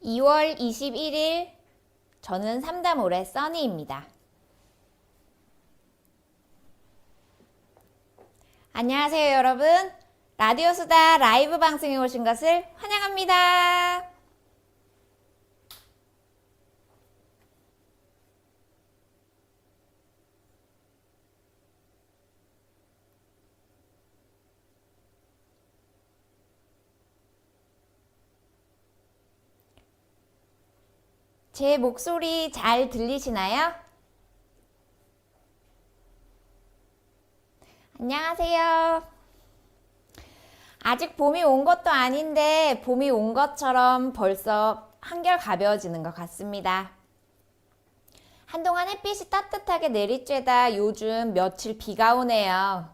2월 21일, 저는 삼다모래 써니입니다. 안녕하세요, 여러분. 라디오 수다 라이브 방송에 오신 것을 환영합니다. 제 목소리 잘 들리시나요? 안녕하세요. 아직 봄이 온 것도 아닌데 봄이 온 것처럼 벌써 한결 가벼워지는 것 같습니다. 한동안 햇빛이 따뜻하게 내리쬐다 요즘 며칠 비가 오네요.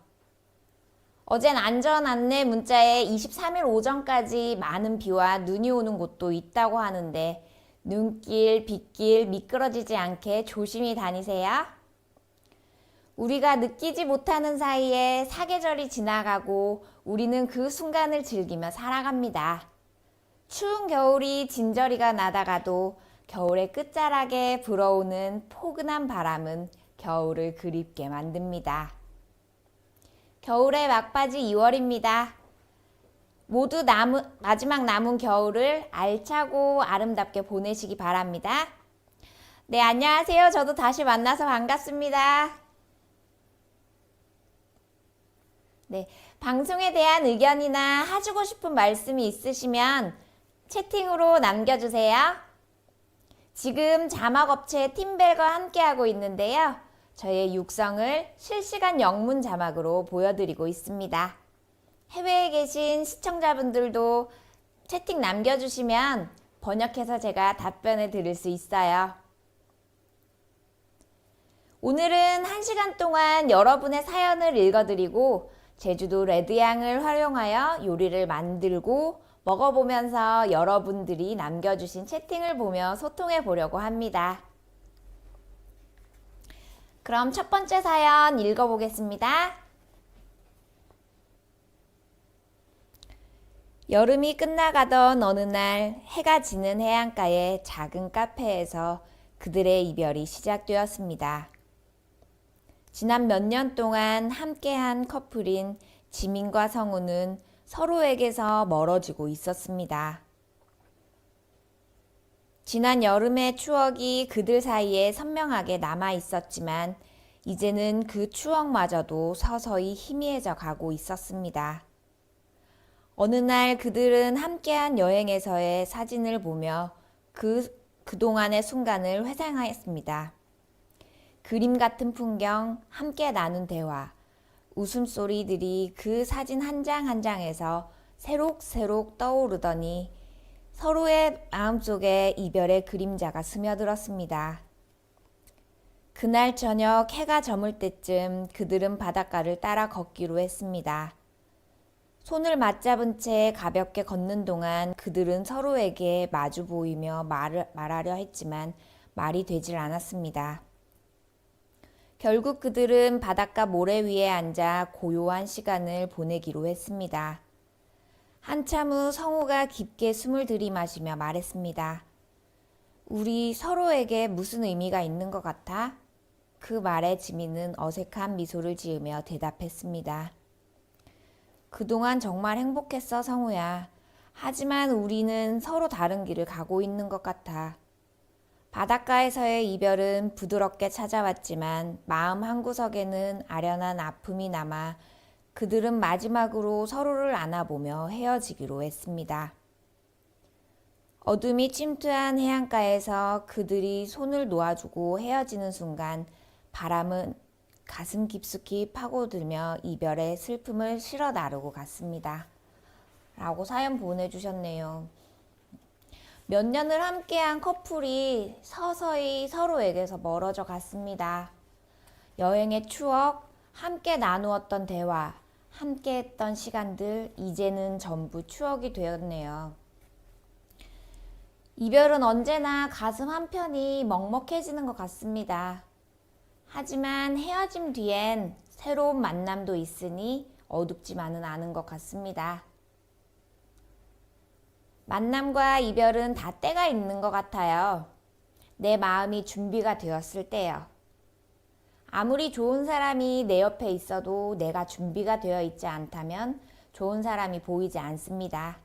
어젠 안전 안내 문자에 23일 오전까지 많은 비와 눈이 오는 곳도 있다고 하는데 눈길, 빗길 미끄러지지 않게 조심히 다니세요. 우리가 느끼지 못하는 사이에 사계절이 지나가고 우리는 그 순간을 즐기며 살아갑니다. 추운 겨울이 진저리가 나다가도 겨울의 끝자락에 불어오는 포근한 바람은 겨울을 그립게 만듭니다. 겨울의 막바지 2월입니다. 모두 마지막 남은 겨울을 알차고 아름답게 보내시기 바랍니다. 네, 안녕하세요. 저도 다시 만나서 반갑습니다. 네, 방송에 대한 의견이나 해주고 싶은 말씀이 있으시면 채팅으로 남겨주세요. 지금 자막업체 팀벨과 함께하고 있는데요. 저의 육성을 실시간 영문 자막으로 보여드리고 있습니다. 해외에 계신 시청자분들도 채팅 남겨주시면 번역해서 제가 답변을 드릴 수 있어요. 오늘은 1시간 동안 여러분의 사연을 읽어드리고 제주도 레드향을 활용하여 요리를 만들고 먹어보면서 여러분들이 남겨주신 채팅을 보며 소통해 보려고 합니다. 그럼 첫 번째 사연 읽어보겠습니다. 여름이 끝나가던 어느 날 해가 지는 해안가의 작은 카페에서 그들의 이별이 시작되었습니다. 지난 몇 년 동안 함께한 커플인 지민과 성우는 서로에게서 멀어지고 있었습니다. 지난 여름의 추억이 그들 사이에 선명하게 남아 있었지만 이제는 그 추억마저도 서서히 희미해져 가고 있었습니다. 어느 날 그들은 함께한 여행에서의 사진을 보며 그동안의 순간을 회상하였습니다. 그림 같은 풍경, 함께 나눈 대화, 웃음소리들이 그 사진 한 장 한 장에서 새록새록 떠오르더니 서로의 마음속에 이별의 그림자가 스며들었습니다. 그날 저녁 해가 저물 때쯤 그들은 바닷가를 따라 걷기로 했습니다. 손을 맞잡은 채 가볍게 걷는 동안 그들은 서로에게 마주 보이며 말하려 했지만 말이 되질 않았습니다. 결국 그들은 바닷가 모래 위에 앉아 고요한 시간을 보내기로 했습니다. 한참 후 성우가 깊게 숨을 들이마시며 말했습니다. 우리 서로에게 무슨 의미가 있는 것 같아? 그 말에 지민은 어색한 미소를 지으며 대답했습니다. 그동안 정말 행복했어, 성우야. 하지만 우리는 서로 다른 길을 가고 있는 것 같아. 바닷가에서의 이별은 부드럽게 찾아왔지만 마음 한구석에는 아련한 아픔이 남아 그들은 마지막으로 서로를 안아보며 헤어지기로 했습니다. 어둠이 침투한 해안가에서 그들이 손을 놓아주고 헤어지는 순간 바람은 가슴 깊숙이 파고들며 이별의 슬픔을 실어 나르고 갔습니다. 라고 사연 보내주셨네요. 몇 년을 함께한 커플이 서서히 서로에게서 멀어져 갔습니다. 여행의 추억, 함께 나누었던 대화, 함께 했던 시간들, 이제는 전부 추억이 되었네요. 이별은 언제나 가슴 한편이 먹먹해지는 것 같습니다. 하지만 헤어짐 뒤엔 새로운 만남도 있으니 어둡지만은 않은 것 같습니다. 만남과 이별은 다 때가 있는 것 같아요. 내 마음이 준비가 되었을 때요. 아무리 좋은 사람이 내 옆에 있어도 내가 준비가 되어 있지 않다면 좋은 사람이 보이지 않습니다.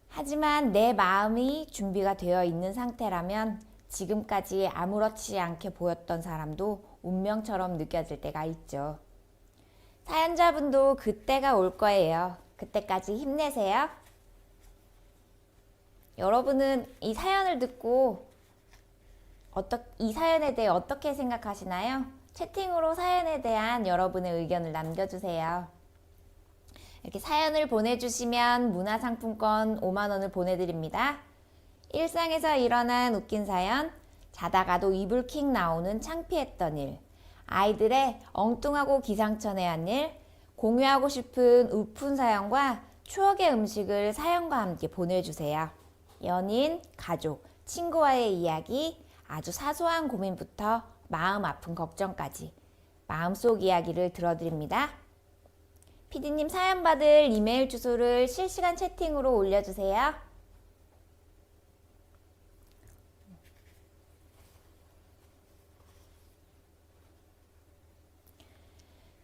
하지만 내 마음이 준비가 되어 있는 상태라면 지금까지 아무렇지 않게 보였던 사람도 운명처럼 느껴질 때가 있죠. 사연자분도 그때가 올 거예요. 그때까지 힘내세요. 여러분은 이 사연을 듣고 이 사연에 대해 어떻게 생각하시나요? 채팅으로 사연에 대한 여러분의 의견을 남겨주세요. 이렇게 사연을 보내주시면 문화상품권 5만원을 보내드립니다. 일상에서 일어난 웃긴 사연, 자다가도 이불킥 나오는 창피했던 일, 아이들의 엉뚱하고 기상천외한 일, 공유하고 싶은 우픈 사연과 추억의 음식을 사연과 함께 보내주세요. 연인, 가족, 친구와의 이야기, 아주 사소한 고민부터 마음 아픈 걱정까지 마음속 이야기를 들어드립니다. 피디님 사연 받을 이메일 주소를 실시간 채팅으로 올려주세요.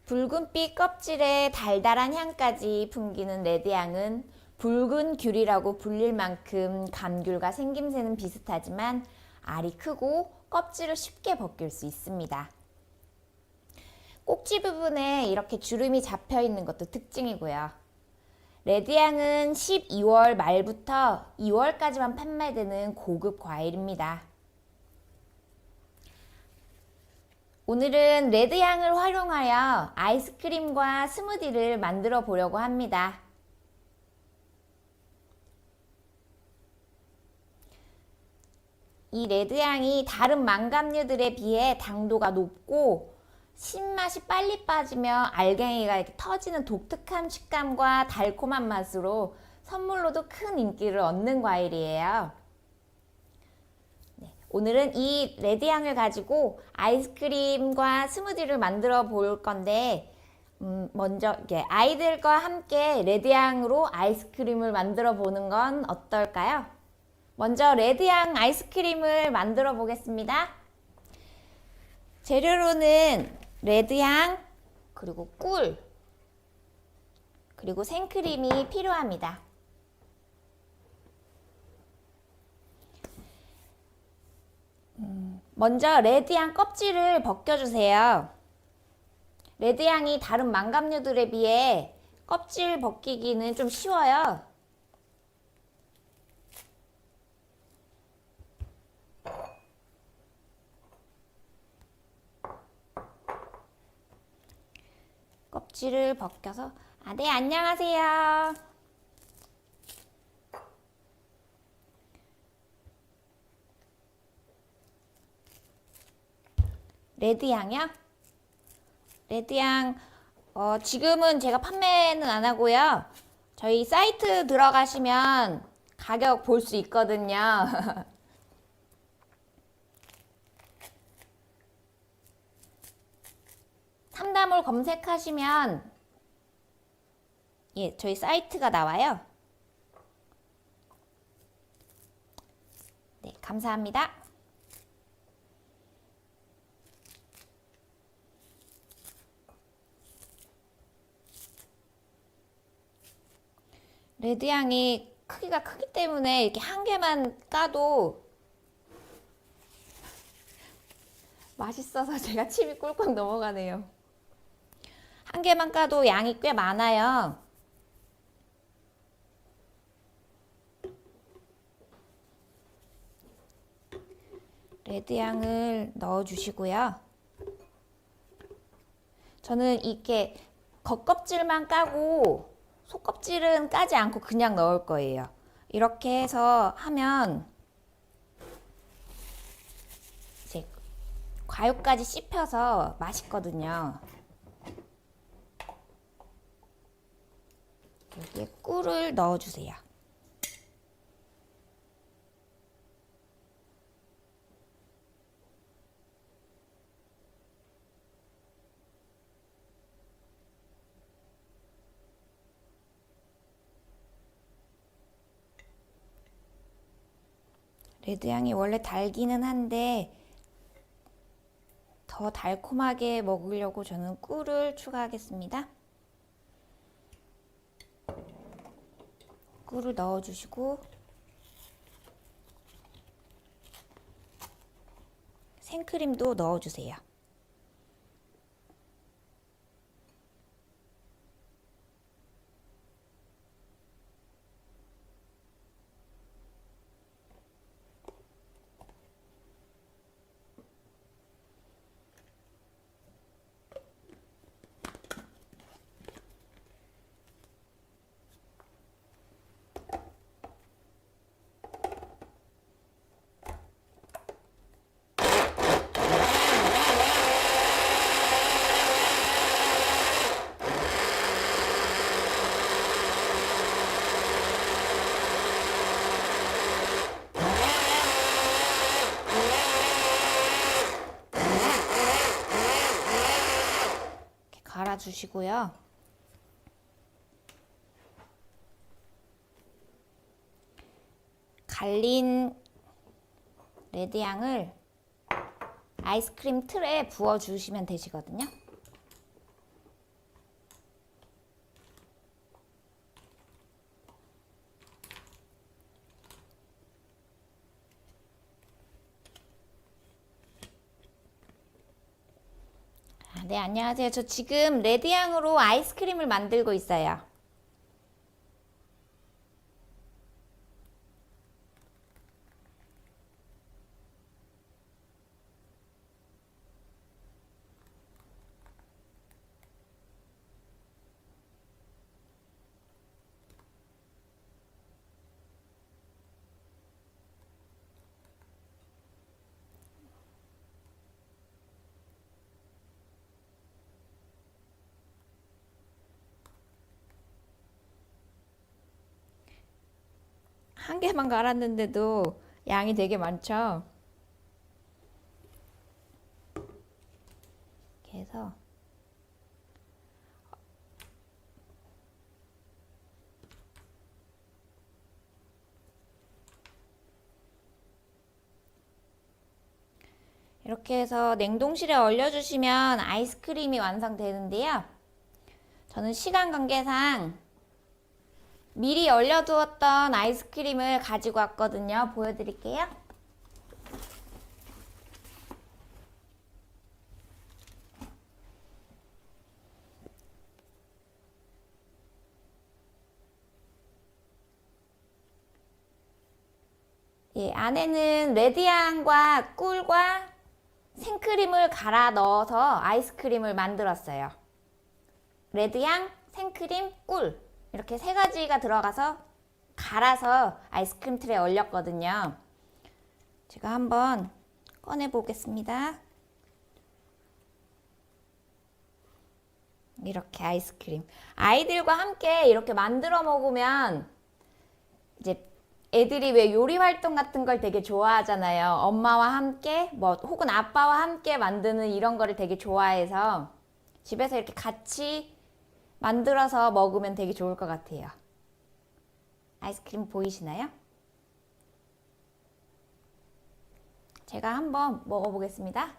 붉은빛 껍질에 달달한 향까지 풍기는 레드향은 붉은 귤이라고 불릴 만큼 감귤과 생김새는 비슷하지만 알이 크고 껍질을 쉽게 벗길 수 있습니다. 꼭지 부분에 이렇게 주름이 잡혀 있는 것도 특징이고요. 레드향은 12월 말부터 2월까지만 판매되는 고급 과일입니다. 오늘은 레드향을 활용하여 아이스크림과 스무디를 만들어 보려고 합니다. 이 레드향이 다른 망감류들에 비해 당도가 높고 신맛이 빨리 빠지며 알갱이가 이렇게 터지는 독특한 식감과 달콤한 맛으로 선물로도 큰 인기를 얻는 과일이에요. 오늘은 이 레드향을 가지고 아이스크림과 스무디를 만들어 볼 건데 먼저 아이들과 함께 레드향으로 아이스크림을 만들어 보는 건 어떨까요? 먼저 레드향 아이스크림을 만들어 보겠습니다. 재료로는 레드향, 그리고 꿀, 그리고 생크림이 필요합니다. 먼저 레드향 껍질을 벗겨주세요. 레드향이 다른 망감류들에 비해 껍질 벗기기는 좀 쉬워요. 껍질을 벗겨서 네, 안녕하세요. 레드향이요? 레드향 지금은 제가 판매는 안 하고요. 저희 사이트 들어가시면 가격 볼 수 있거든요. 삼다몰 검색하시면 저희 사이트가 나와요. 네, 감사합니다. 레드향이 크기가 크기 때문에 이렇게 한 개만 까도 맛있어서 제가 침이 꿀꺽 넘어가네요. 한 개만 까도 양이 꽤 많아요. 레드향을 넣어주시고요. 저는 이렇게 겉껍질만 까고 속껍질은 까지 않고 그냥 넣을 거예요. 이렇게 해서 하면 이제 과육까지 씹혀서 맛있거든요. 여기에 꿀을 넣어주세요. 레드향이 원래 달기는 한데 더 달콤하게 먹으려고 저는 꿀을 추가하겠습니다. 꿀을 넣어주시고 생크림도 넣어주세요. 갈아주시고요. 갈린 레드향을 아이스크림 틀에 부어주시면 되시거든요. 네, 안녕하세요. 저 지금 레드향으로 아이스크림을 만들고 있어요. 한 개만 갈았는데도 양이 되게 많죠? 이렇게 해서 이렇게 해서 냉동실에 얼려주시면 아이스크림이 완성되는데요. 저는 시간 관계상 미리 얼려두었던 아이스크림을 가지고 왔거든요. 보여드릴게요. 예, 안에는 레드향과 꿀과 생크림을 갈아 넣어서 아이스크림을 만들었어요. 레드향, 생크림, 꿀 이렇게 세 가지가 들어가서 갈아서 아이스크림 틀에 얼렸거든요. 제가 한번 꺼내 보겠습니다. 이렇게 아이스크림. 아이들과 함께 이렇게 만들어 먹으면 이제 애들이 왜 요리 활동 같은 걸 되게 좋아하잖아요. 엄마와 함께 뭐 혹은 아빠와 함께 만드는 이런 거를 되게 좋아해서 집에서 이렇게 같이 만들어서 먹으면 되게 좋을 것 같아요. 아이스크림 보이시나요? 제가 한번 먹어보겠습니다.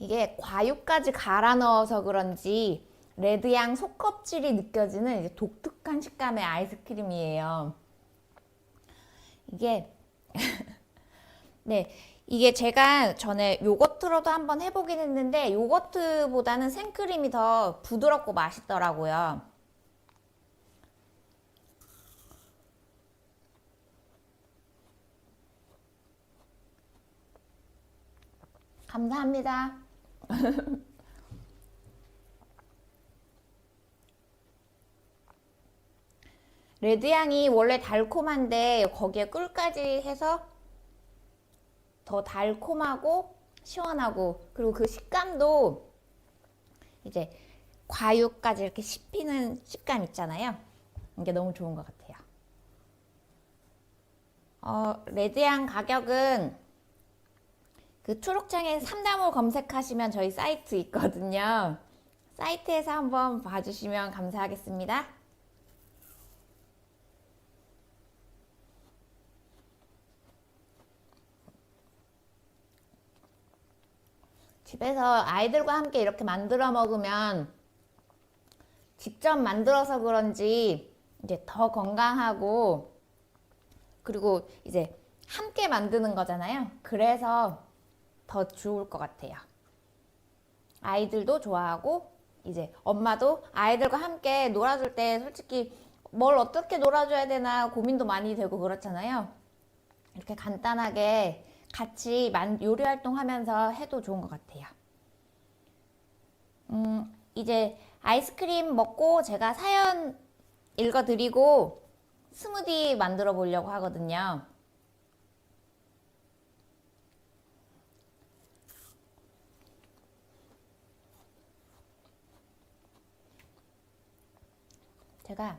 이게 과육까지 갈아 넣어서 그런지 레드향 속껍질이 느껴지는 독특한 식감의 아이스크림이에요. 이게 네, 이게 제가 전에 요거트로도 한번 해보긴 했는데 요거트보다는 생크림이 더 부드럽고 맛있더라고요. 감사합니다. 레드향이 원래 달콤한데 거기에 꿀까지 해서 더 달콤하고 시원하고 그리고 그 식감도 이제 과육까지 이렇게 씹히는 식감 있잖아요. 이게 너무 좋은 것 같아요. 레드향 가격은 그 초록창에 삼다몰 검색하시면 저희 사이트 있거든요. 사이트에서 한번 봐주시면 감사하겠습니다. 집에서 아이들과 함께 이렇게 만들어 먹으면 직접 만들어서 그런지 이제 더 건강하고, 그리고 이제 함께 만드는 거잖아요. 그래서 더 좋을 것 같아요. 아이들도 좋아하고, 이제 엄마도 아이들과 함께 놀아줄 때 솔직히 뭘 어떻게 놀아줘야 되나 고민도 많이 되고 그렇잖아요. 이렇게 간단하게 같이 요리 활동하면서 해도 좋은 것 같아요. 이제 아이스크림 먹고 제가 사연 읽어드리고 스무디 만들어 보려고 하거든요. 제가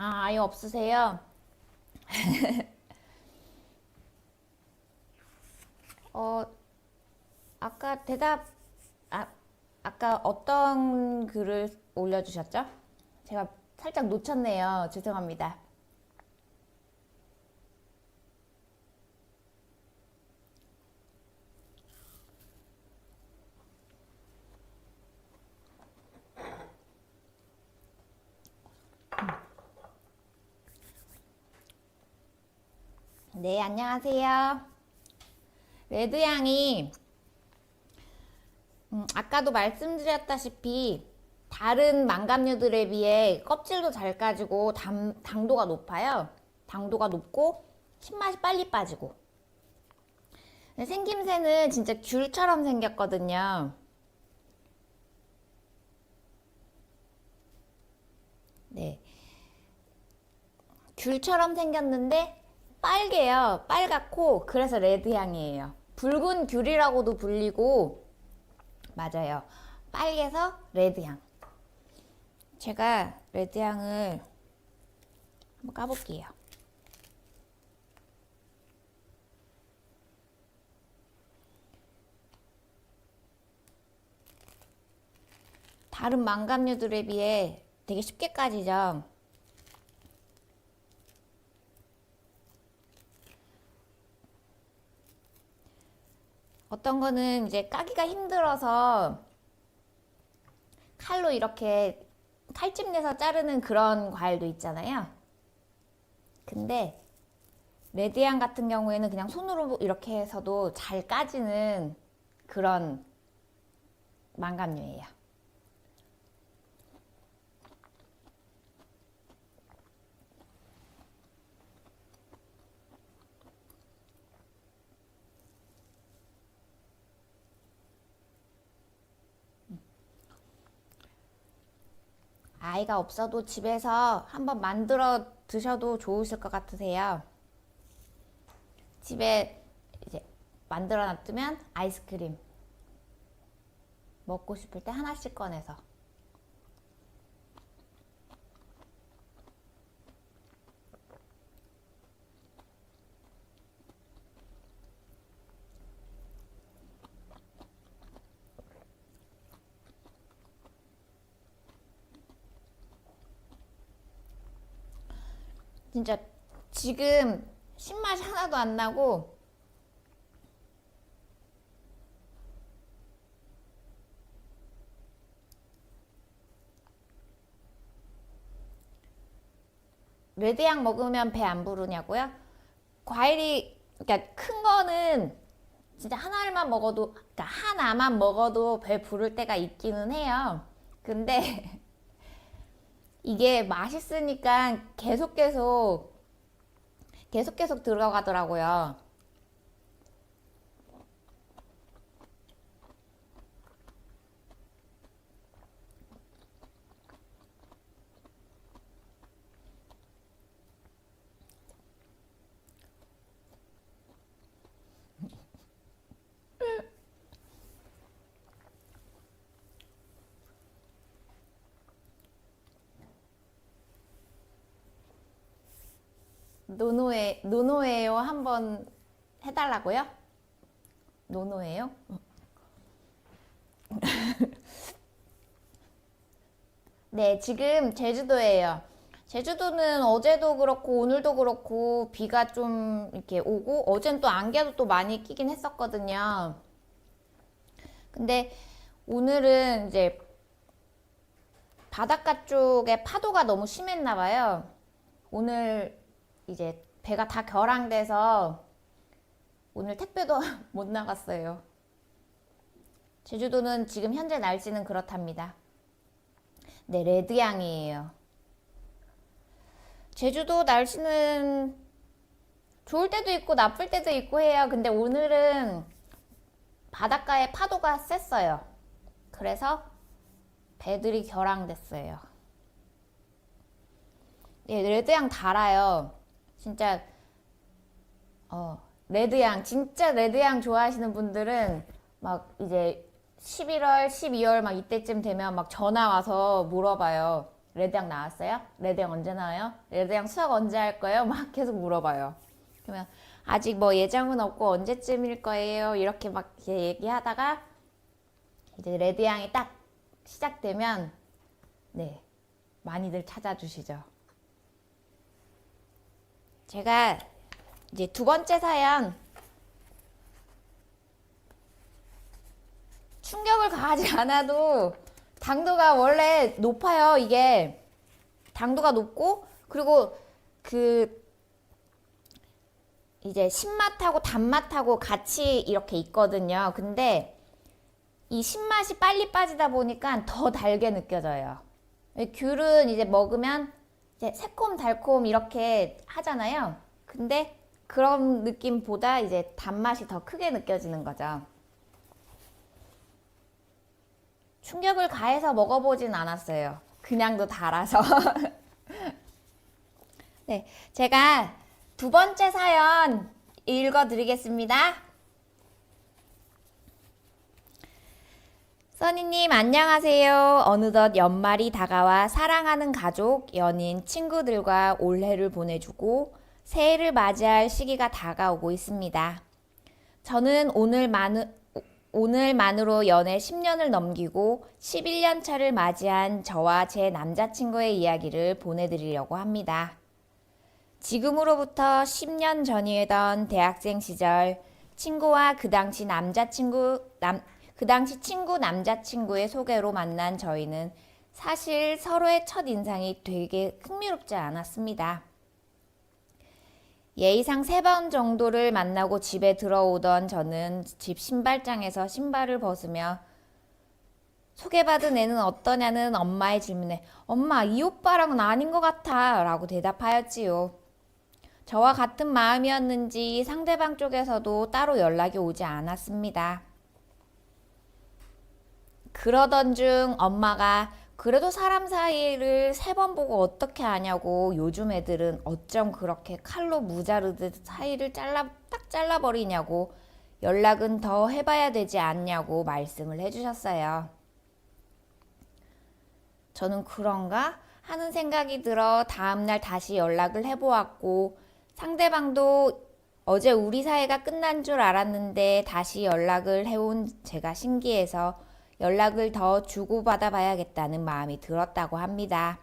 아예 없으세요? 어, 아까 아까 어떤 글을 올려주셨죠? 제가 살짝 놓쳤네요. 죄송합니다. 네, 안녕하세요. 레드향이 아까도 말씀드렸다시피 다른 망감류들에 비해 껍질도 잘 까지고 당도가 높아요. 당도가 높고 신맛이 빨리 빠지고. 생김새는 진짜 귤처럼 생겼거든요. 네. 귤처럼 생겼는데 빨개요. 빨갛고 그래서 레드향이에요. 붉은 귤이라고도 불리고, 맞아요. 빨개서 레드향. 제가 레드향을 한번 까볼게요. 다른 망감류들에 비해 되게 쉽게 까지죠. 어떤 거는 이제 까기가 힘들어서 칼로 이렇게 칼집 내서 자르는 그런 과일도 있잖아요. 근데 레드향 같은 경우에는 그냥 손으로 이렇게 해서도 잘 까지는 그런 망감류예요. 아이가 없어도 집에서 한번 만들어 드셔도 좋으실 것 같으세요. 집에 이제 만들어 놔두면 아이스크림 먹고 싶을 때 하나씩 꺼내서. 진짜 지금 신맛이 하나도 안 나고, 레드향 먹으면 배 안 부르냐고요? 과일이, 그러니까 큰 거는 진짜 하나만 먹어도, 그러니까 하나만 먹어도 배 부를 때가 있기는 해요. 근데 이게 맛있으니까 계속 들어가더라고요. 노노예요 한번 해달라고요? 노노예요? 네, 지금 제주도예요. 제주도는 어제도 그렇고 오늘도 그렇고 비가 좀 이렇게 오고 어젠 또 안개도 또 많이 끼긴 했었거든요. 근데 오늘은 이제 바닷가 쪽에 파도가 너무 심했나 봐요. 오늘 이제 배가 다 결항돼서 오늘 택배도 못 나갔어요. 제주도는 지금 현재 날씨는 그렇답니다. 네, 레드양이에요. 제주도 날씨는 좋을 때도 있고 나쁠 때도 있고 해요. 근데 오늘은 바닷가에 파도가 셌어요. 그래서 배들이 결항됐어요. 예, 레드양 달아요. 진짜 레드양 진짜 레드양 좋아하시는 분들은 막 이제 11월, 12월 막 이때쯤 되면 막 전화 와서 물어봐요. 레드양 나왔어요? 레드양 언제 나와요? 레드양 수학 언제 할 거예요? 막 계속 물어봐요. 그러면 아직 뭐 예정은 없고 언제쯤일 거예요? 이렇게 막 얘기하다가 이제 레드양이 딱 시작되면 네, 많이들 찾아주시죠. 제가 이제 두 번째 사연 충격을 가하지 않아도 당도가 원래 높아요. 이게 당도가 높고 그리고 그 이제 신맛하고 단맛하고 같이 이렇게 있거든요. 근데 이 신맛이 빨리 빠지다 보니까 더 달게 느껴져요. 귤은 이제 먹으면 이제 새콤 달콤 이렇게 하잖아요. 근데 그런 느낌보다 이제 단맛이 더 크게 느껴지는 거죠. 충격을 가해서 먹어보진 않았어요. 그냥도 달아서. 네, 제가 두 번째 사연 읽어드리겠습니다. 써니님 안녕하세요. 어느덧 연말이 다가와 사랑하는 가족, 연인, 친구들과 올해를 보내주고 새해를 맞이할 시기가 다가오고 있습니다. 저는 오늘만으로 연애 10년을 넘기고 11년 차를 맞이한 저와 제 남자친구의 이야기를 보내드리려고 합니다. 지금으로부터 10년 전이던 대학생 시절 친구와 그 당시 친구 남자친구의 소개로 만난 저희는 사실 서로의 첫 인상이 되게 흥미롭지 않았습니다. 예의상 3번 정도를 만나고 집에 들어오던 저는 집 신발장에서 신발을 벗으며 소개받은 애는 어떠냐는 엄마의 질문에 엄마 이 오빠랑은 아닌 것 같아 라고 대답하였지요. 저와 같은 마음이었는지 상대방 쪽에서도 따로 연락이 오지 않았습니다. 그러던 중 엄마가 그래도 사람 사이를 3번 보고 어떻게 아냐고 요즘 애들은 어쩜 그렇게 칼로 무자르듯 사이를 딱 잘라버리냐고 연락은 더 해봐야 되지 않냐고 말씀을 해주셨어요. 저는 그런가 하는 생각이 들어 다음날 다시 연락을 해보았고 상대방도 어제 우리 사이가 끝난 줄 알았는데 다시 연락을 해온 제가 신기해서 연락을 더 주고받아 봐야겠다는 마음이 들었다고 합니다.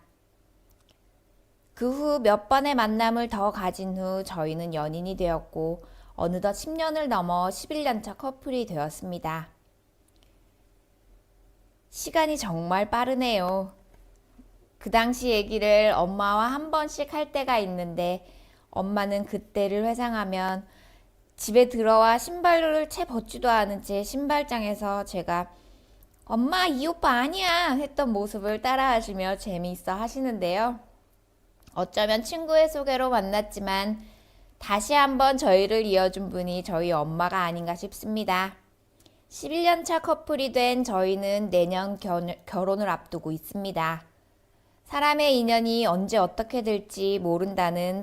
그 후 몇 번의 만남을 더 가진 후 저희는 연인이 되었고 어느덧 10년을 넘어 11년차 커플이 되었습니다. 시간이 정말 빠르네요. 그 당시 얘기를 엄마와 한 번씩 할 때가 있는데 엄마는 그때를 회상하면 집에 들어와 신발을 채 벗지도 않은 채 신발장에서 제가 엄마 이 오빠 아니야 했던 모습을 따라하시며 재미있어 하시는데요. 어쩌면 친구의 소개로 만났지만 다시 한번 저희를 이어준 분이 저희 엄마가 아닌가 싶습니다. 11년차 커플이 된 저희는 내년 결혼을 앞두고 있습니다. 사람의 인연이 언제 어떻게 될지 모른다는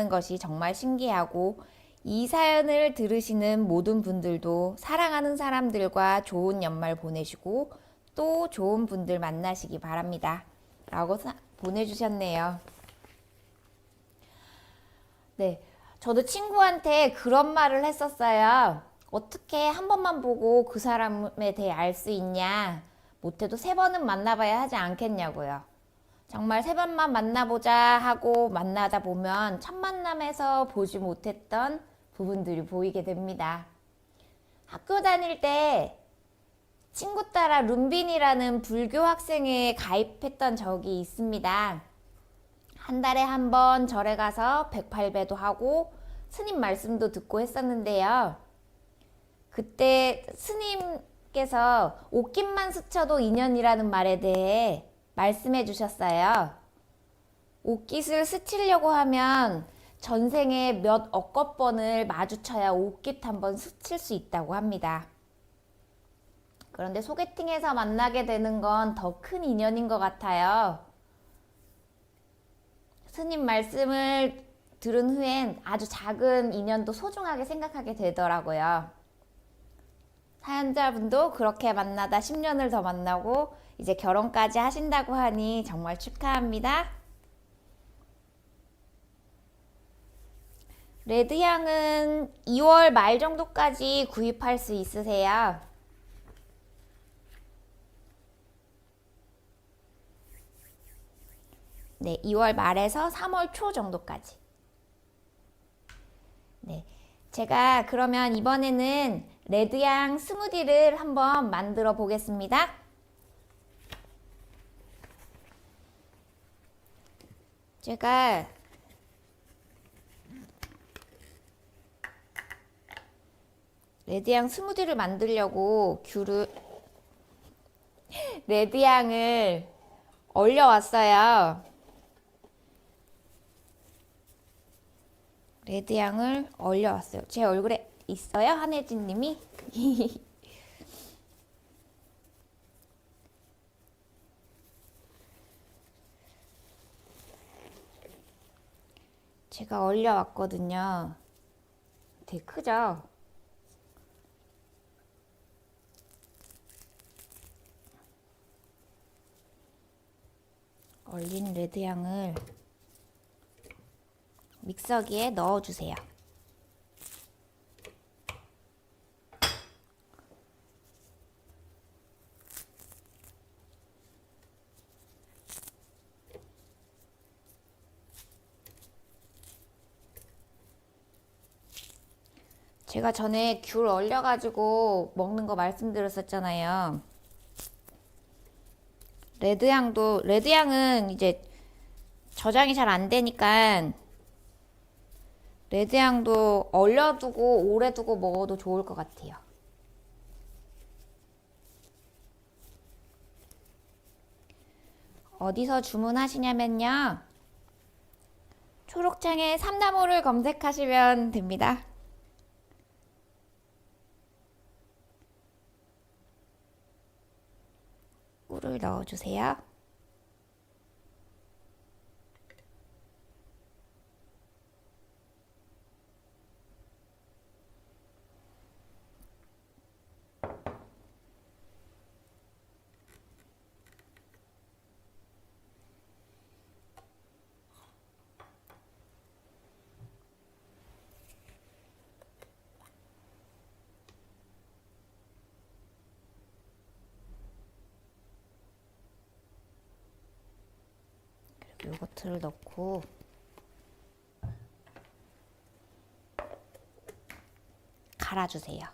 것이 정말 신기하고 이 사연을 들으시는 모든 분들도 사랑하는 사람들과 좋은 연말 보내시고 또 좋은 분들 만나시기 바랍니다. 라고 보내주셨네요. 네. 저도 친구한테 그런 말을 했었어요. 어떻게 한 번만 보고 그 사람에 대해 알 수 있냐? 못해도 세 번은 만나봐야 하지 않겠냐고요. 정말 세 번만 만나보자 하고 만나다 보면 첫 만남에서 보지 못했던 부분들이 보이게 됩니다. 학교 다닐 때 친구 따라 룸빈이라는 불교 학생회에 가입했던 적이 있습니다. 한 달에 한 번 절에 가서 108배도 하고 스님 말씀도 듣고 했었는데요. 그때 스님께서 옷깃만 스쳐도 인연이라는 말에 대해 말씀해 주셨어요. 옷깃을 스치려고 하면 전생에 몇 억억 번을 마주쳐야 옷깃 한번 스칠 수 있다고 합니다. 그런데 소개팅에서 만나게 되는 건 더 큰 인연인 것 같아요. 스님 말씀을 들은 후엔 아주 작은 인연도 소중하게 생각하게 되더라고요. 사연자분도 그렇게 만나다 10년을 더 만나고 이제 결혼까지 하신다고 하니 정말 축하합니다. 레드향은 2월 말 정도까지 구입할 수 있으세요. 네, 2월 말에서 3월 초 정도까지. 네, 제가 그러면 이번에는 레드향 스무디를 한번 만들어 보겠습니다. 제가 레드향 스무디를 만들려고 레드향을 얼려왔어요. 레드향을 얼려왔어요. 제 얼굴에 있어요? 한혜진 님이? 제가 얼려왔거든요. 되게 크죠? 얼린 레드향을 믹서기에 넣어주세요. 제가 전에 귤 얼려가지고 먹는 거 말씀드렸었잖아요. 레드향은 이제 저장이 잘 안 되니까 레드향도 얼려두고 오래 두고 먹어도 좋을 것 같아요. 어디서 주문하시냐면요. 초록창에 삼나무를 검색하시면 됩니다. 꿀을 넣어주세요. 요거트를 넣고 갈아주세요.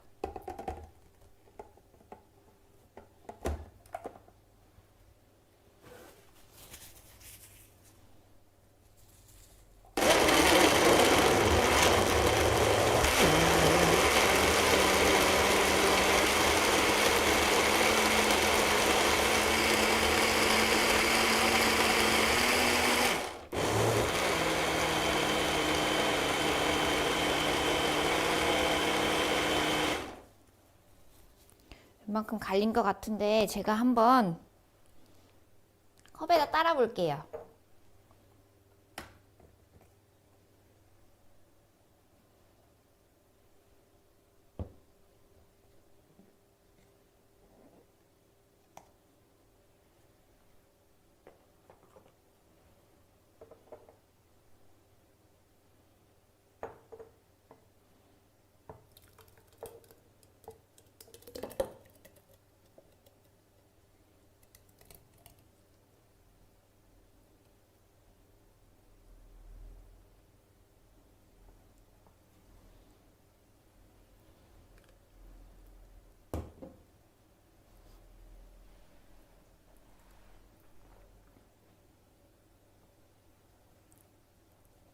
이만큼 갈린 것 같은데 제가 한번 컵에다 따라 볼게요.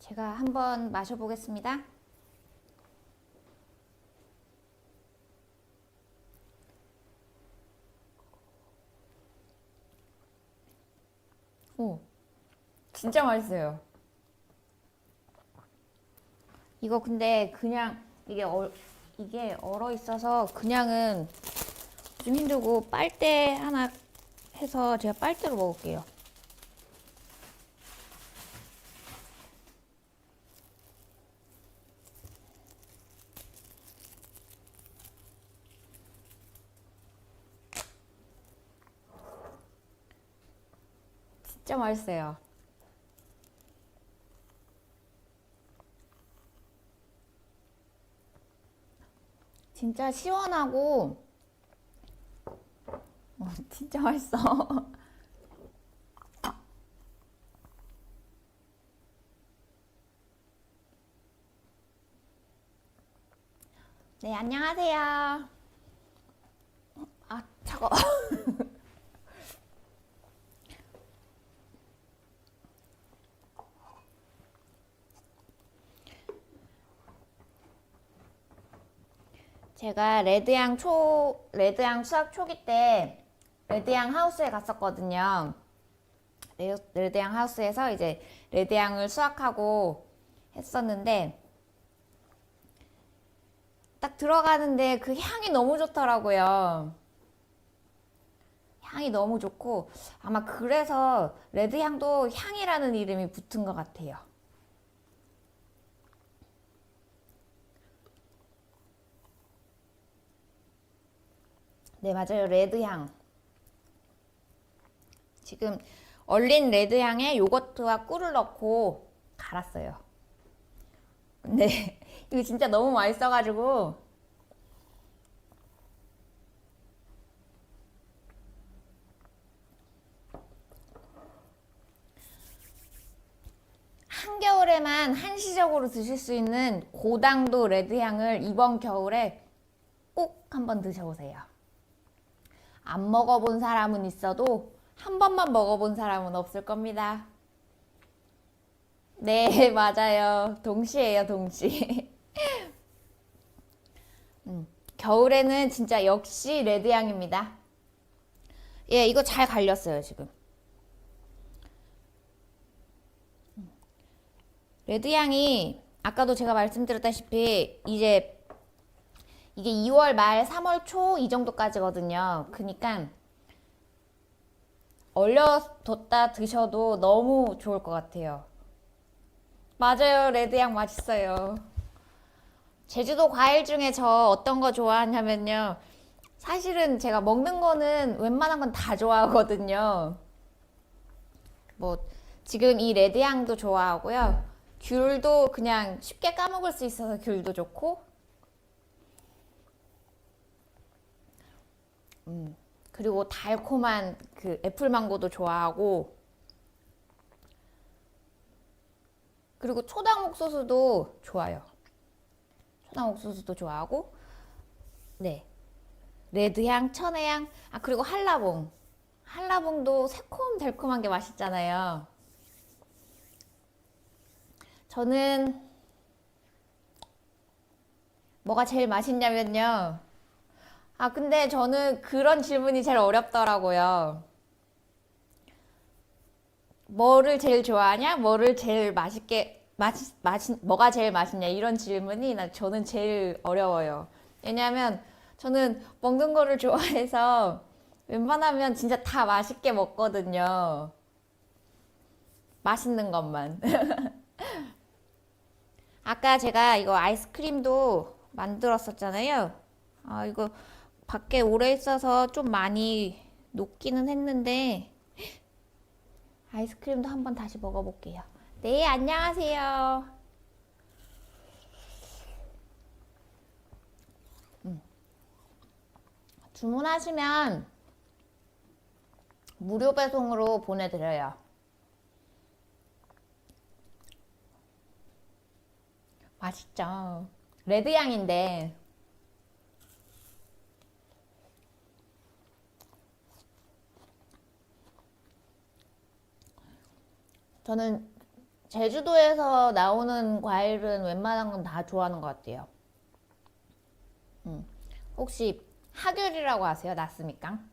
제가 한번 마셔보겠습니다. 오, 진짜 맛있어요. 이거 근데 그냥 이게 얼어 있어서 그냥은 좀 힘들고 빨대 하나 해서 제가 빨대로 먹을게요. 진짜 맛있어요. 진짜 시원하고 진짜 맛있어. 네, 안녕하세요. 아, 차가워. 제가 레드양 수학 초기 때 레드양 하우스에 갔었거든요. 레드양 하우스에서 이제 레드양을 수확하고 했었는데 딱 들어가는데 그 향이 너무 좋더라고요. 향이 너무 좋고 아마 그래서 레드향도 향이라는 이름이 붙은 것 같아요. 네, 맞아요. 레드향. 지금 얼린 레드향에 요거트와 꿀을 넣고 갈았어요. 네, 이거 진짜 너무 맛있어가지고 한겨울에만 한시적으로 드실 수 있는 고당도 레드향을 이번 겨울에 꼭 한번 드셔보세요. 안 먹어본 사람은 있어도 한 번만 먹어본 사람은 없을 겁니다. 네, 맞아요. 동시에요, 동시. 겨울에는 진짜 역시 레드향입니다. 예, 이거 잘 갈렸어요, 지금. 레드향이 아까도 제가 말씀드렸다시피 이제 이게 2월 말 3월 초 이 정도까지거든요. 그니까 얼려뒀다 드셔도 너무 좋을 것 같아요. 맞아요. 레드향 맛있어요. 제주도 과일 중에 저 어떤 거 좋아하냐면요. 사실은 제가 먹는 거는 웬만한 건 다 좋아하거든요. 뭐 지금 이 레드향도 좋아하고요. 귤도 그냥 쉽게 까먹을 수 있어서 귤도 좋고 그리고 달콤한 그 애플망고도 좋아하고 그리고 초당 옥수수도 좋아요. 초당 옥수수도 좋아하고 네, 레드향, 천혜향, 아 그리고 한라봉. 한라봉도 새콤달콤한 게 맛있잖아요. 저는 뭐가 제일 맛있냐면요. 아 근데 저는 그런 질문이 제일 어렵더라고요. 뭐를 제일 좋아하냐? 뭐를 제일 뭐가 제일 맛있냐? 이런 질문이 저는 제일 어려워요. 왜냐하면 저는 먹는 거를 좋아해서 웬만하면 진짜 다 맛있게 먹거든요. 맛있는 것만. 아까 제가 이거 아이스크림도 만들었었잖아요. 아, 이거 밖에 오래 있어서 좀 많이 녹기는 했는데 아이스크림도 한번 다시 먹어볼게요. 네, 안녕하세요. 주문하시면 무료 배송으로 보내드려요. 맛있죠? 레드향인데 저는 제주도에서 나오는 과일은 웬만한 건 다 좋아하는 것 같아요. 혹시 하귤이라고 아세요? 나스미깡?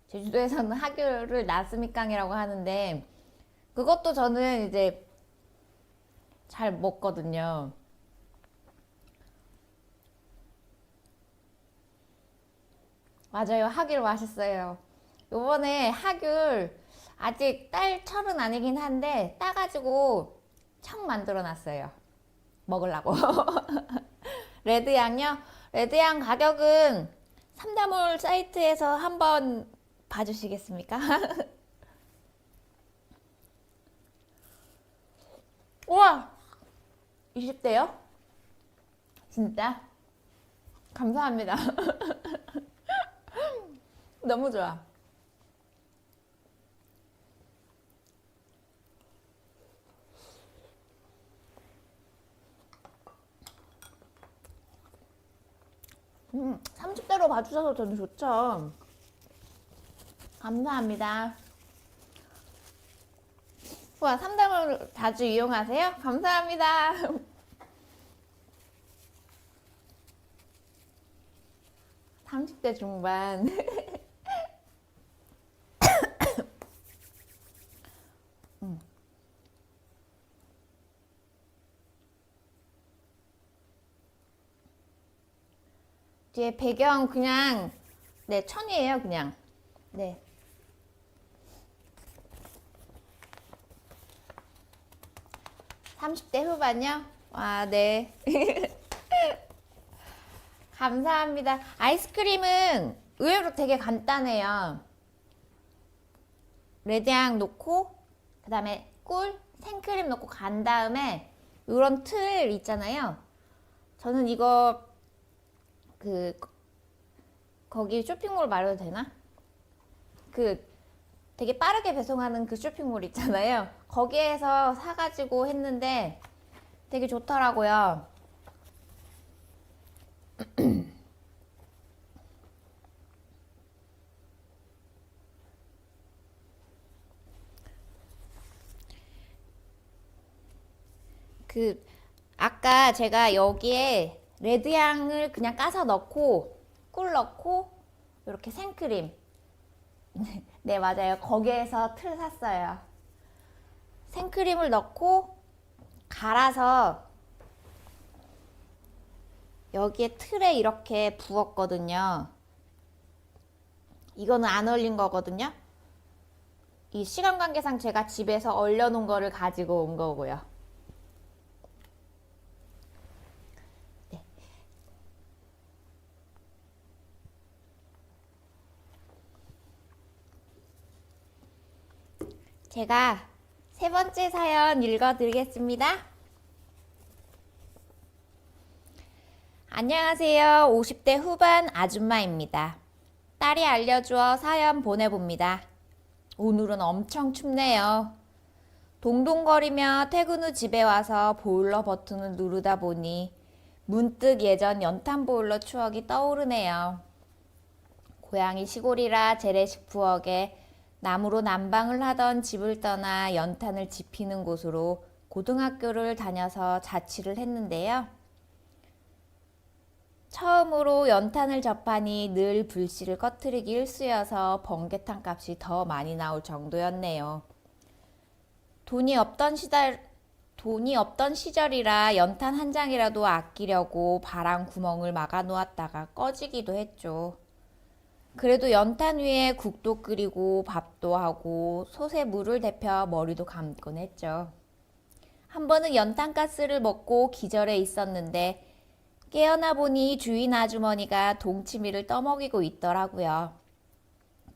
제주도에서는 하귤을 나스미깡이라고 하는데 그것도 저는 이제 잘 먹거든요. 맞아요. 하귤 맛있어요. 요번에 하귤 아직 딸 철은 아니긴 한데 따가지고 청 만들어 놨어요. 먹으려고. 레드향요? 레드향 가격은 삼다몰 사이트에서 한번 봐주시겠습니까? 우와! 20대요? 진짜? 감사합니다. 너무 좋아. 음, 30대로 봐주셔서 저는 좋죠. 감사합니다. 와, 삼담을 자주 이용하세요? 감사합니다. 30대 중반. 뒤에 배경 그냥 네, 천이에요, 그냥. 네. 30대 후반요? 와, 네. 감사합니다. 아이스크림은 의외로 되게 간단해요. 레드향 놓고, 그 다음에 꿀, 생크림 넣고 간 다음에, 이런 틀 있잖아요. 저는 이거, 거기 쇼핑몰 말해도 되나? 되게 빠르게 배송하는 그 쇼핑몰 있잖아요. 거기에서 사가지고 했는데 되게 좋더라고요. 아까 제가 여기에 레드향을 그냥 까서 넣고 꿀 넣고 이렇게 생크림 네, 맞아요. 거기에서 틀 샀어요. 생크림을 넣고 갈아서 여기에 틀에 이렇게 부었거든요. 이거는 안 얼린 거거든요. 이 시간 관계상 제가 집에서 얼려놓은 거를 가지고 온 거고요. 네. 제가 세 번째 사연 읽어드리겠습니다. 안녕하세요. 50대 후반 아줌마입니다. 딸이 알려주어 사연 보내봅니다. 오늘은 엄청 춥네요. 동동거리며 퇴근 후 집에 와서 보일러 버튼을 누르다 보니 문득 예전 연탄 보일러 추억이 떠오르네요. 고향이 시골이라 재래식 부엌에 나무로 난방을 하던 집을 떠나 연탄을 지피는 곳으로 고등학교를 다녀서 자취를 했는데요. 처음으로 연탄을 접하니 늘 불씨를 꺼트리기 일쑤여서 번개탄 값이 더 많이 나올 정도였네요. 돈이 없던 시절이라 연탄 한 장이라도 아끼려고 바람 구멍을 막아 놓았다가 꺼지기도 했죠. 그래도 연탄 위에 국도 끓이고 밥도 하고 솥에 물을 데펴 머리도 감곤 했죠. 한 번은 연탄가스를 먹고 기절해 있었는데 깨어나 보니 주인 아주머니가 동치미를 떠먹이고 있더라고요.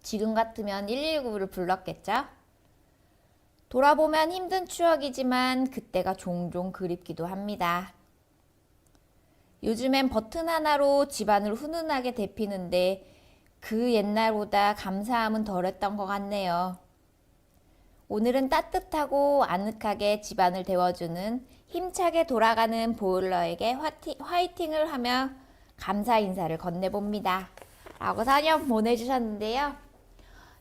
지금 같으면 119를 불렀겠죠? 돌아보면 힘든 추억이지만 그때가 종종 그립기도 합니다. 요즘엔 버튼 하나로 집안을 훈훈하게 데피는데 그 옛날보다 감사함은 덜했던 것 같네요. 오늘은 따뜻하고 아늑하게 집안을 데워주는 힘차게 돌아가는 보일러에게 화이팅을 하며 감사 인사를 건네봅니다. 라고 사연 보내주셨는데요.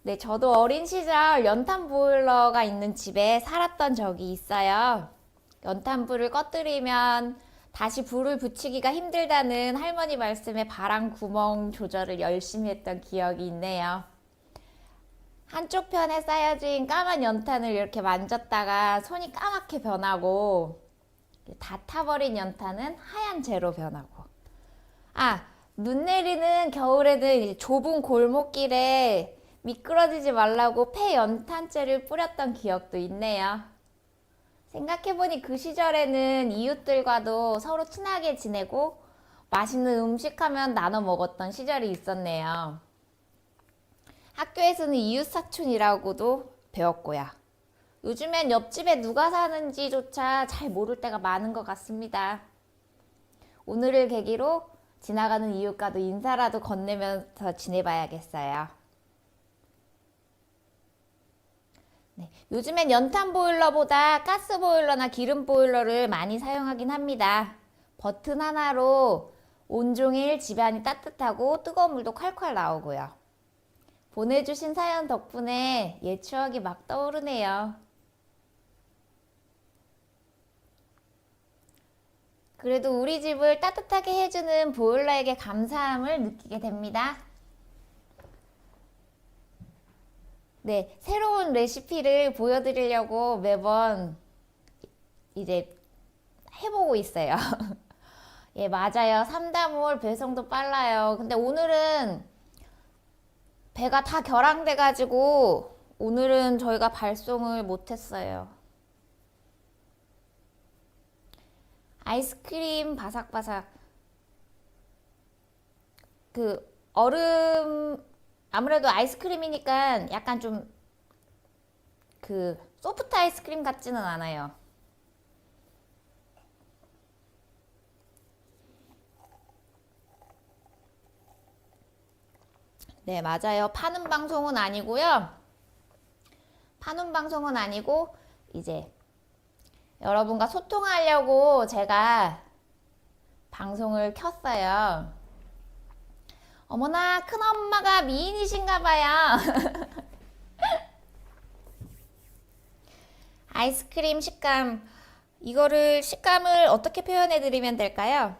네, 저도 어린 시절 연탄 보일러가 있는 집에 살았던 적이 있어요. 연탄불을 꺼뜨리면 다시 불을 붙이기가 힘들다는 할머니 말씀에 바람 구멍 조절을 열심히 했던 기억이 있네요. 한쪽 편에 쌓여진 까만 연탄을 이렇게 만졌다가 손이 까맣게 변하고 다 타버린 연탄은 하얀 재로 변하고 눈 내리는 겨울에는 이제 좁은 골목길에 미끄러지지 말라고 폐 연탄재를 뿌렸던 기억도 있네요. 생각해보니 그 시절에는 이웃들과도 서로 친하게 지내고 맛있는 음식하면 나눠 먹었던 시절이 있었네요. 학교에서는 이웃 사촌이라고도 배웠고요. 요즘엔 옆집에 누가 사는지조차 잘 모를 때가 많은 것 같습니다. 오늘을 계기로 지나가는 이웃과도 인사라도 건네면서 지내봐야겠어요. 네, 요즘엔 연탄 보일러보다 가스 보일러나 기름 보일러를 많이 사용하긴 합니다. 버튼 하나로 온종일 집안이 따뜻하고 뜨거운 물도 콸콸 나오고요. 보내주신 사연 덕분에 옛 추억이 막 떠오르네요. 그래도 우리 집을 따뜻하게 해주는 보일러에게 감사함을 느끼게 됩니다. 네, 새로운 레시피를 보여드리려고 매번 이제 해보고 있어요. 예, 맞아요. 삼다몰 배송도 빨라요. 근데 오늘은 배가 다 결항돼가지고 오늘은 저희가 발송을 못했어요. 아이스크림 바삭바삭 얼음 아무래도 아이스크림이니까 약간 좀 소프트 아이스크림 같지는 않아요. 네, 맞아요. 파는 방송은 아니고요. 파는 방송은 아니고 이제 여러분과 소통하려고 제가 방송을 켰어요. 어머나, 큰엄마가 미인이신가 봐요. 아이스크림 식감, 이거를 식감을 어떻게 표현해 드리면 될까요?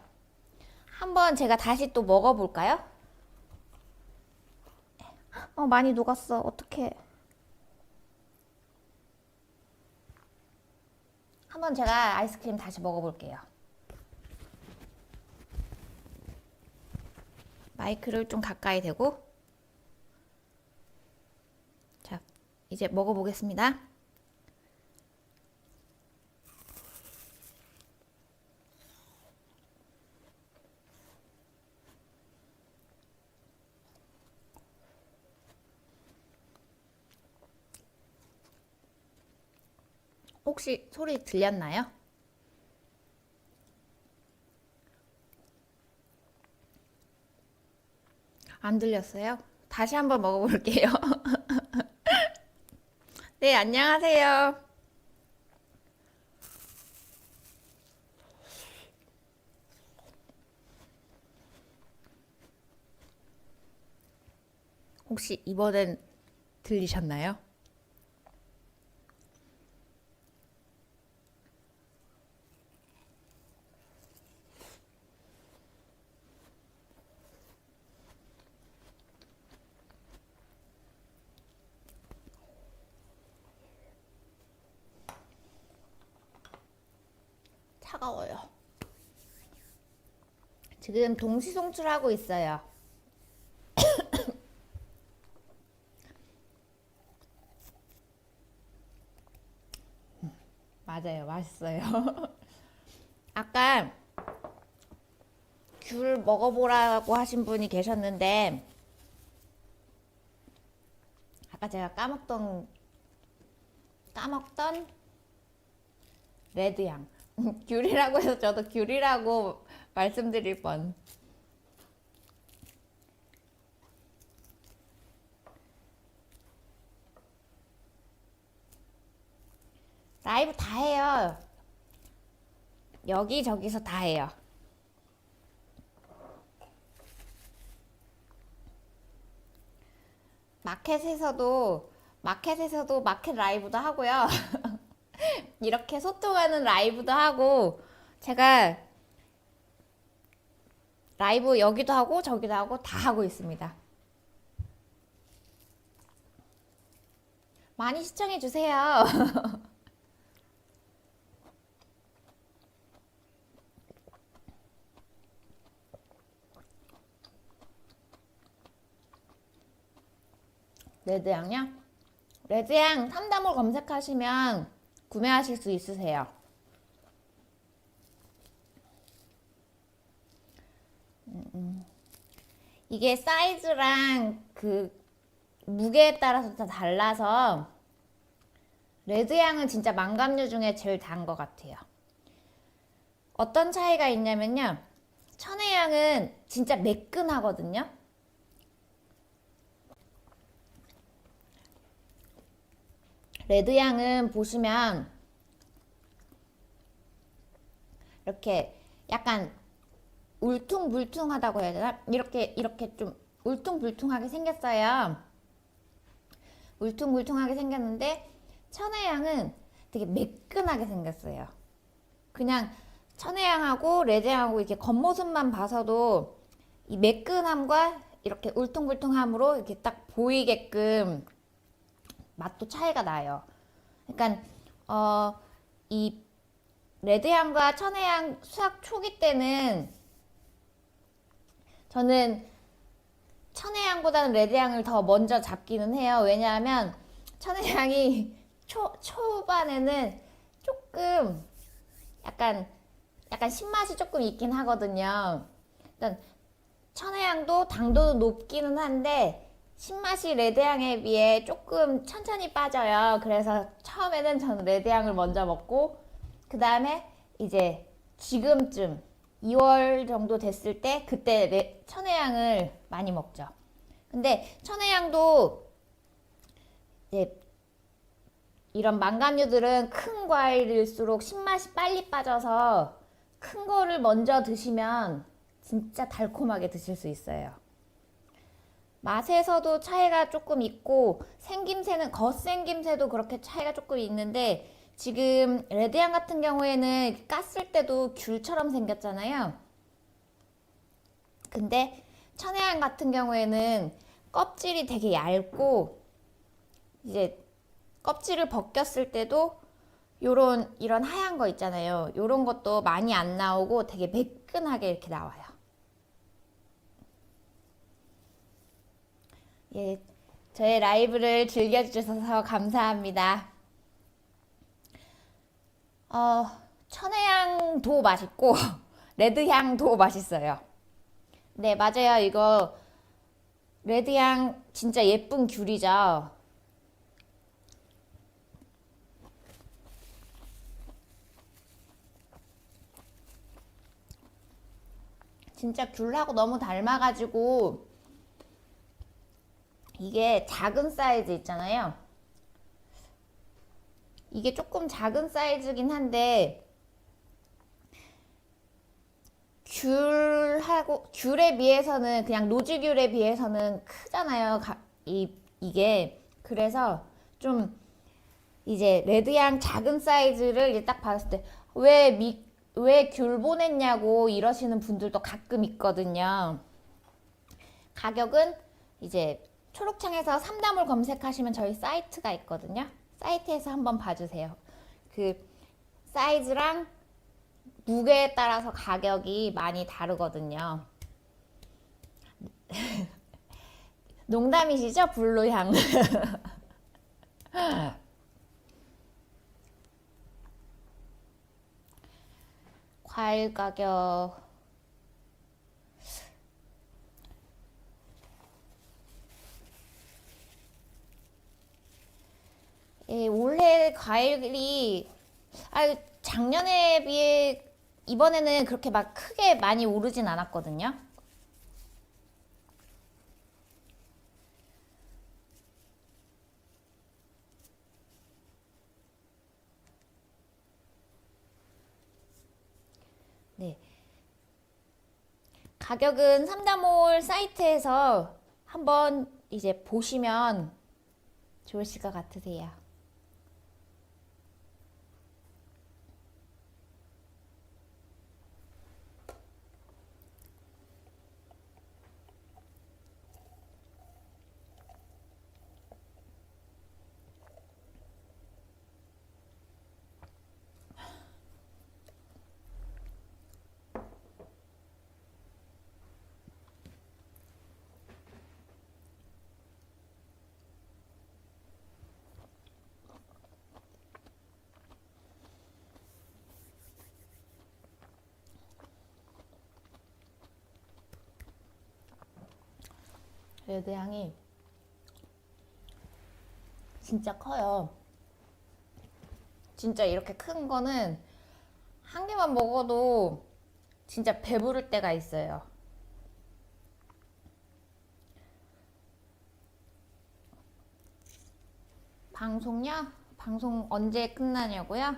한번 제가 다시 또 먹어볼까요? 많이 녹았어. 어떡해. 한번 제가 아이스크림 다시 먹어볼게요. 마이크를 좀 가까이 대고. 자, 이제 먹어보겠습니다. 혹시 소리 들렸나요? 안 들렸어요? 다시 한번 먹어볼게요. 네, 안녕하세요. 혹시 이번엔 들리셨나요? 차가워요. 지금 동시송출하고 있어요. 맞아요. 맛있어요. 아까 귤 먹어보라고 하신 분이 계셨는데 아까 제가 까먹던 레드향 귤이라고 해서 저도 귤이라고 말씀드릴 뻔. 라이브 다 해요. 여기저기서 다 해요. 마켓에서도 마켓 라이브도 하고요. 이렇게 소통하는 라이브도 하고, 제가 라이브 여기도 하고 저기도 하고 다 하고 있습니다. 많이 시청해주세요. 레드향요? 레드향 삼다몰 검색하시면 구매하실 수 있으세요. 이게 사이즈랑 그 무게에 따라서 다 달라서 레드향은 진짜 망감류 중에 제일 단 것 같아요. 어떤 차이가 있냐면요. 천혜향은 진짜 매끈하거든요. 레드향은 보시면 이렇게 약간 울퉁불퉁하다고 해야 되나? 이렇게 좀 울퉁불퉁하게 생겼어요. 울퉁불퉁하게 생겼는데 천혜향은 되게 매끈하게 생겼어요. 그냥 천혜향하고 레드향하고 이렇게 겉모습만 봐서도 이 매끈함과 이렇게 울퉁불퉁함으로 이렇게 딱 보이게끔 맛도 차이가 나요. 그러니까 이 레드향과 천혜향 수확 초기 때는 저는 천혜향보다는 레드향을 더 먼저 잡기는 해요. 왜냐하면 천혜향이 초반에는 조금 약간 신맛이 조금 있긴 하거든요. 일단 천혜향도 당도도 높기는 한데 신맛이 레드향에 비해 조금 천천히 빠져요. 그래서 처음에는 저는 레드향을 먼저 먹고 그 다음에 이제 지금쯤 2월 정도 됐을 때 그때 천혜향을 많이 먹죠. 근데 천혜향도 이제 이런 망감류들은 큰 과일일수록 신맛이 빨리 빠져서 큰 거를 먼저 드시면 진짜 달콤하게 드실 수 있어요. 맛에서도 차이가 조금 있고 생김새는 겉생김새도 그렇게 차이가 조금 있는데 지금 레드향 같은 경우에는 깠을 때도 귤처럼 생겼잖아요. 근데 천혜향 같은 경우에는 껍질이 되게 얇고 이제 껍질을 벗겼을 때도 이런 하얀 거 있잖아요. 요런 것도 많이 안 나오고 되게 매끈하게 이렇게 나와요. 예, 저의 라이브를 즐겨주셔서 감사합니다. 천혜향도 맛있고 레드향도 맛있어요. 네, 맞아요. 이거 레드향 진짜 예쁜 귤이죠. 진짜 귤하고 너무 닮아가지고 이게 작은 사이즈 있잖아요. 이게 조금 작은 사이즈긴 한데 귤에 비해서는 그냥 노지귤에 비해서는 크잖아요. 이게 그래서 좀 이제 레드향 작은 사이즈를 이제 딱 봤을 때 왜 귤 보냈냐고 이러시는 분들도 가끔 있거든요. 가격은 이제 초록창에서 삼다몰 검색하시면 저희 사이트가 있거든요. 사이트에서 한번 봐주세요. 그 사이즈랑 무게에 따라서 가격이 많이 다르거든요. 농담이시죠? 블루향. 과일 가격. 예, 올해 과일이 작년에 비해 이번에는 그렇게 막 크게 많이 오르진 않았거든요. 네. 가격은 삼다몰 사이트에서 한번 이제 보시면 좋으실 것 같으세요. 레드 향이 진짜 커요. 진짜 이렇게 큰 거는 한 개만 먹어도 진짜 배부를 때가 있어요. 방송요? 방송 언제 끝나냐고요?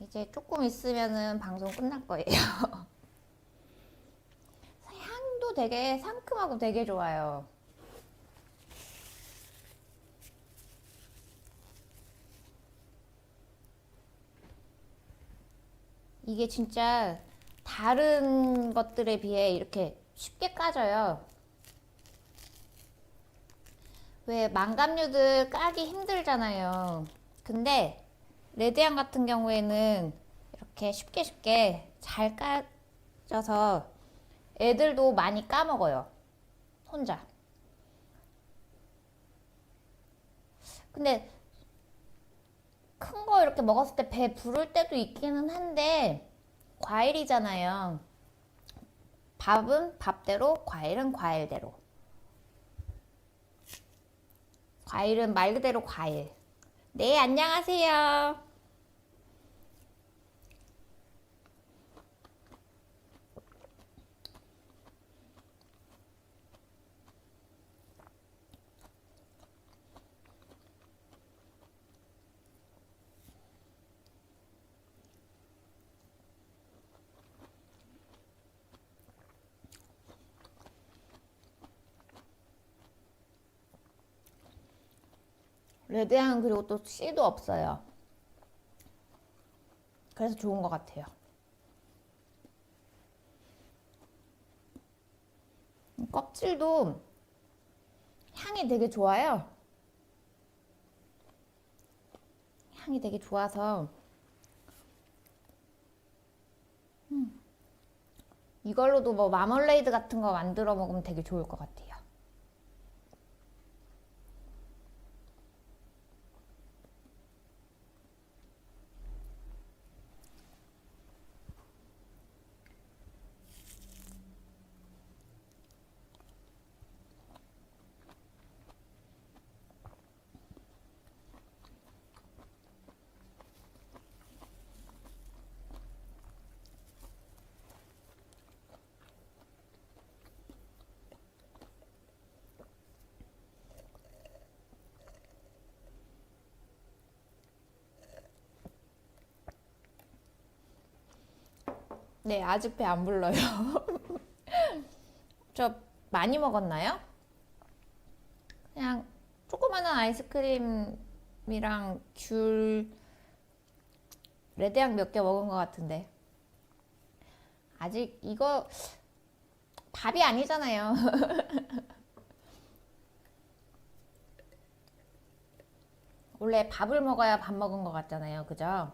이제 조금 있으면은 방송 끝날 거예요. 향도 되게 상큼하고 되게 좋아요. 이게 진짜 다른 것들에 비해 이렇게 쉽게 까져요. 왜 망감류들 까기 힘들잖아요. 근데 레드향 같은 경우에는 이렇게 쉽게 잘 까져서 애들도 많이 까먹어요. 혼자. 근데 큰 거 이렇게 먹었을 때 배 부를 때도 있기는 한데 과일이잖아요. 밥은 밥대로, 과일은 과일대로. 과일은 말 그대로 과일. 네, 안녕하세요. 레드향은 그리고 또 씨도 없어요. 그래서 좋은 것 같아요. 껍질도 향이 되게 좋아요. 향이 되게 좋아서 이걸로도 뭐 마멀레이드 같은 거 만들어 먹으면 되게 좋을 것 같아요. 네, 아직 배 안 불러요. 저 많이 먹었나요? 그냥 조그마한 아이스크림이랑 귤, 레드향 몇 개 먹은 것 같은데. 아직 이거 밥이 아니잖아요. 원래 밥을 먹어야 밥 먹은 것 같잖아요. 그죠?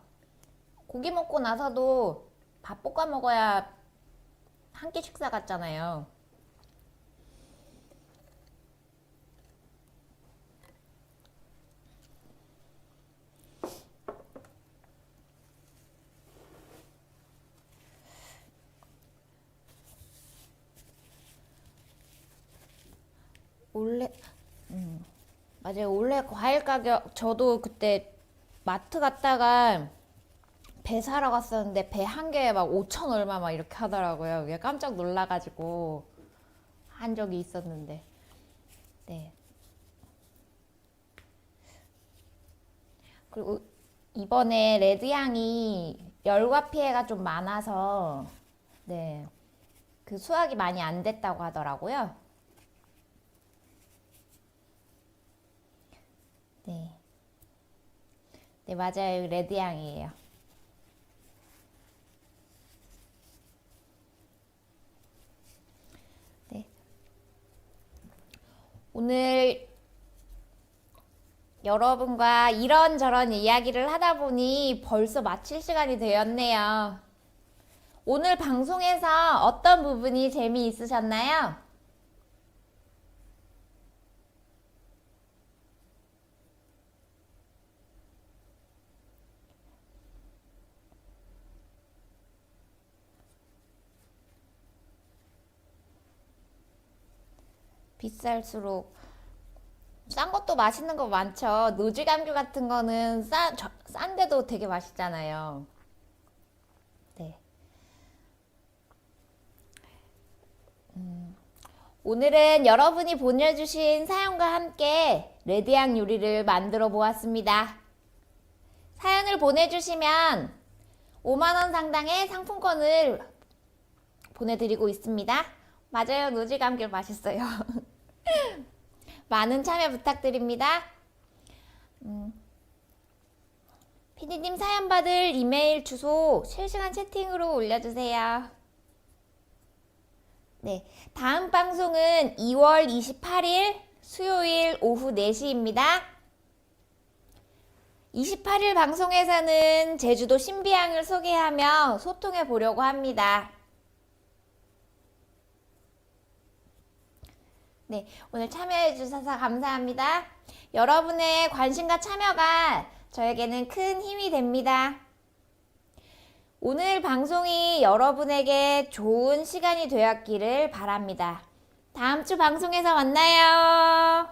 고기 먹고 나서도 밥 볶아 먹어야 한 끼 식사 같잖아요. 원래 맞아요. 원래 과일 가격 저도 그때 마트 갔다가 배 사러 갔었는데 배 한 개에 막 5천 얼마 막 이렇게 하더라고요. 그게 깜짝 놀라가지고 한 적이 있었는데. 네. 그리고 이번에 레드향이 열과 피해가 좀 많아서 네. 그 수확이 많이 안 됐다고 하더라고요. 네. 네, 맞아요. 레드향이에요. 네. 오늘 여러분과 이런저런 이야기를 하다 보니 벌써 마칠 시간이 되었네요. 오늘 방송에서 어떤 부분이 재미있으셨나요? 비쌀수록 싼 것도 맛있는 거 많죠. 노지감귤 같은 거는 싼데도 되게 맛있잖아요. 네. 오늘은 여러분이 보내주신 사연과 함께 레드향 요리를 만들어 보았습니다. 사연을 보내주시면 5만원 상당의 상품권을 보내드리고 있습니다. 맞아요. 노지감귤 맛있어요. 많은 참여 부탁드립니다. 피디님 사연 받을 이메일 주소 실시간 채팅으로 올려주세요. 네, 다음 방송은 2월 28일 수요일 오후 4시입니다. 28일 방송에서는 제주도 신비향을 소개하며 소통해 보려고 합니다. 네, 오늘 참여해 주셔서 감사합니다. 여러분의 관심과 참여가 저에게는 큰 힘이 됩니다. 오늘 방송이 여러분에게 좋은 시간이 되었기를 바랍니다. 다음 주 방송에서 만나요.